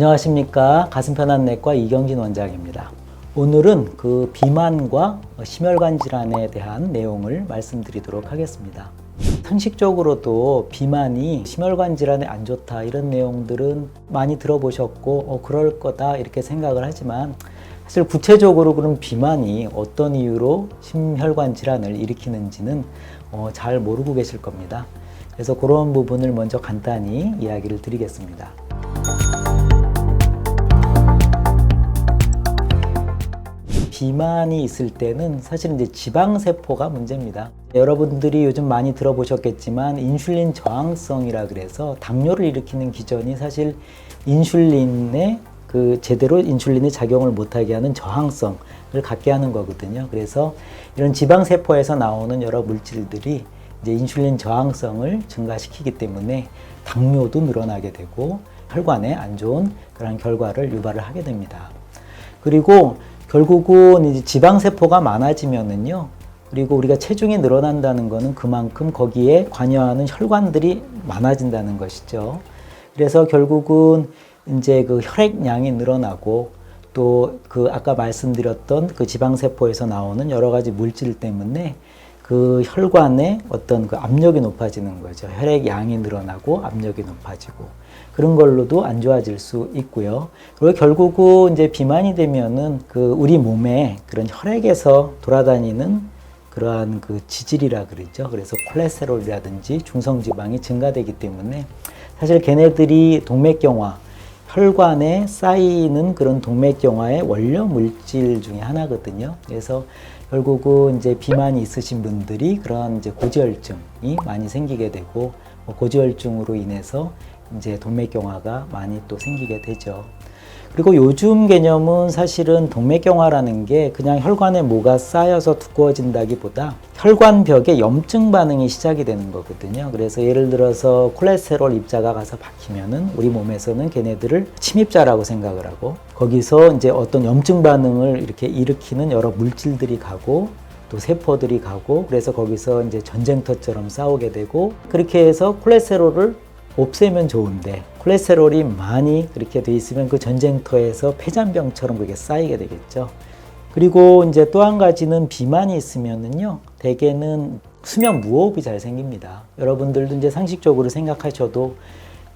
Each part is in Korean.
안녕하십니까. 가슴편안내과 이경진 원장입니다. 오늘은 그 비만과 심혈관 질환에 대한 내용을 말씀드리도록 하겠습니다. 상식적으로도 비만이 심혈관 질환에 안 좋다 이런 내용들은 많이 들어보셨고 그럴 거다 이렇게 생각을 하지만 사실 구체적으로 그럼 비만이 어떤 이유로 심혈관 질환을 일으키는지는 잘 모르고 계실 겁니다. 그래서 그런 부분을 먼저 간단히 이야기를 드리겠습니다. 비만이 있을 때는 사실 이제 지방세포가 문제입니다. 여러분들이 요즘 많이 들어보셨겠지만 인슐린 저항성이라 그래서 당뇨를 일으키는 기전이 사실 인슐린의 제대로 인슐린이 작용을 못하게 하는 저항성을 갖게 하는 거거든요. 그래서 이런 지방세포에서 나오는 여러 물질들이 이제 인슐린 저항성을 증가시키기 때문에 당뇨도 늘어나게 되고 혈관에 안 좋은 그런 결과를 유발을 하게 됩니다. 그리고 결국은 이제 지방세포가 많아지면은요, 그리고 우리가 체중이 늘어난다는 거는 그만큼 거기에 관여하는 혈관들이 많아진다는 것이죠. 그래서 결국은 이제 그 혈액량이 늘어나고 또 아까 말씀드렸던 그 지방세포에서 나오는 여러 가지 물질 때문에 그 혈관의 어떤 그 압력이 높아지는 거죠. 혈액량이 늘어나고 압력이 높아지고. 그런 걸로도 안 좋아질 수 있고요. 그리고 결국은 이제 비만이 되면은 우리 몸에 그런 혈액에서 돌아다니는 그러한 지질이라 그러죠. 그래서 콜레스테롤이라든지 중성지방이 증가되기 때문에 사실 걔네들이 동맥경화, 혈관에 쌓이는 그런 동맥경화의 원료 물질 중에 하나거든요. 그래서 결국은 이제 비만이 있으신 분들이 그러한 이제 고지혈증이 많이 생기게 되고 고지혈증으로 인해서 이제 동맥경화가 많이 또 생기게 되죠. 그리고 요즘 개념은 사실은 동맥경화라는 게 그냥 혈관에 뭐가 쌓여서 두꺼워진다기보다 혈관벽에 염증 반응이 시작이 되는 거거든요. 그래서 예를 들어서 콜레스테롤 입자가 가서 박히면은 우리 몸에서는 걔네들을 침입자라고 생각을 하고 거기서 이제 어떤 염증 반응을 이렇게 일으키는 여러 물질들이 가고 또 세포들이 가고 그래서 거기서 이제 전쟁터처럼 싸우게 되고 그렇게 해서 콜레스테롤을 없애면 좋은데 콜레스테롤이 많이 그렇게 돼 있으면 그 전쟁터에서 폐잔병처럼 그게 쌓이게 되겠죠. 그리고 이제 또 한 가지는 비만이 있으면은요, 대개는 수면 무호흡이 잘 생깁니다. 여러분들도 이제 상식적으로 생각하셔도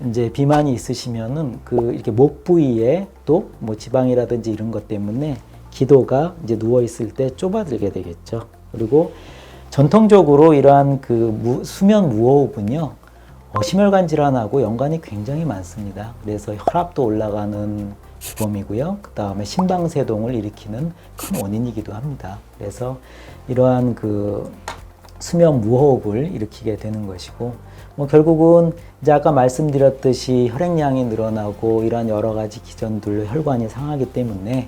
이제 비만이 있으시면은 이렇게 목 부위에 또 뭐 지방이라든지 이런 것 때문에 기도가 이제 누워 있을 때 좁아들게 되겠죠. 그리고 전통적으로 이러한 수면 무호흡은요, 심혈관 질환하고 연관이 굉장히 많습니다. 그래서 혈압도 올라가는 주범이고요. 그 다음에 심방세동을 일으키는 큰 원인이기도 합니다. 그래서 이러한 수면 무호흡을 일으키게 되는 것이고, 결국은 이제 아까 말씀드렸듯이 혈액량이 늘어나고 이러한 여러 가지 기전들로 혈관이 상하기 때문에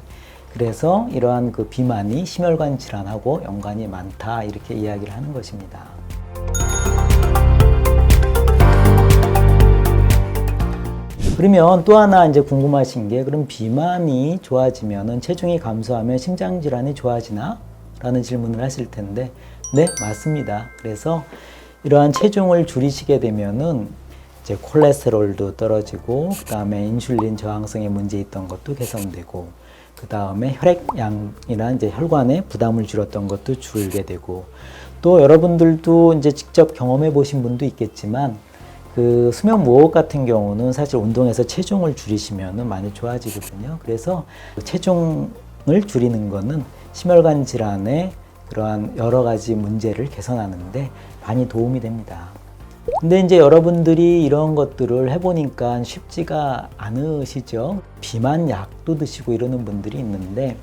그래서 이러한 비만이 심혈관 질환하고 연관이 많다 이렇게 이야기를 하는 것입니다. 그러면 또 하나 이제 궁금하신 게 그럼 비만이 좋아지면은 체중이 감소하면 심장 질환이 좋아지나? 라는 질문을 하실 텐데 네, 맞습니다. 그래서 이러한 체중을 줄이시게 되면은 이제 콜레스테롤도 떨어지고 그다음에 인슐린 저항성에 문제 있던 것도 개선되고 그다음에 혈액량이나 이제 혈관에 부담을 줄였던 것도 줄게 되고 또 여러분들도 이제 직접 경험해 보신 분도 있겠지만 수면 무호흡 같은 경우는 사실 운동해서 체중을 줄이시면 많이 좋아지거든요. 그래서 체중을 줄이는 거는 심혈관 질환의 그러한 여러 가지 문제를 개선하는데 많이 도움이 됩니다. 근데 이제 여러분들이 이런 것들을 해보니까 쉽지가 않으시죠? 비만약도 드시고 이러는 분들이 있는데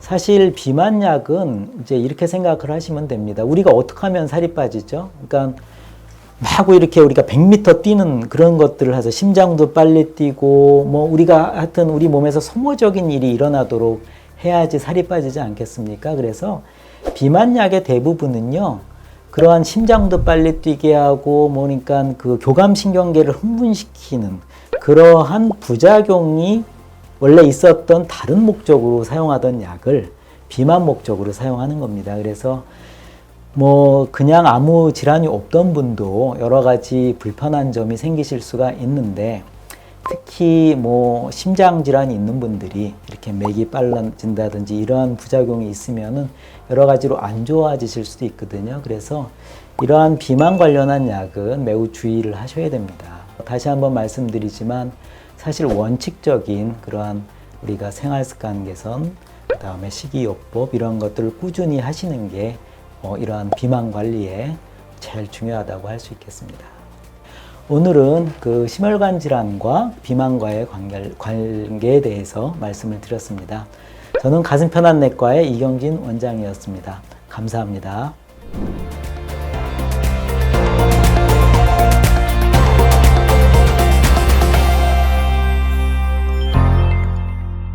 사실 비만약은 이제 이렇게 생각을 하시면 됩니다. 우리가 어떻게 하면 살이 빠지죠? 그러니까 막 이렇게 우리가 100m 뛰는 그런 것들을 해서 심장도 빨리 뛰고 우리가 하여튼 우리 몸에서 소모적인 일이 일어나도록 해야지 살이 빠지지 않겠습니까? 그래서 비만약의 대부분은요, 그러한 심장도 빨리 뛰게 하고 그러니까 교감신경계를 흥분시키는 그러한 부작용이 원래 있었던 다른 목적으로 사용하던 약을 비만 목적으로 사용하는 겁니다. 그래서 그냥 아무 질환이 없던 분도 여러 가지 불편한 점이 생기실 수가 있는데 특히 뭐 심장 질환이 있는 분들이 이렇게 맥이 빨라진다든지 이러한 부작용이 있으면은 여러 가지로 안 좋아지실 수도 있거든요. 그래서 이러한 비만 관련한 약은 매우 주의를 하셔야 됩니다. 다시 한번 말씀드리지만 사실 원칙적인 그러한 우리가 생활 습관 개선, 그다음에 식이요법 이런 것들을 꾸준히 하시는 게 이러한 비만 관리에 제일 중요하다고 할 수 있겠습니다. 오늘은 그 심혈관 질환과 비만과의 관계에 대해서 말씀을 드렸습니다. 저는 가슴편환내과의 이경진 원장이었습니다. 감사합니다.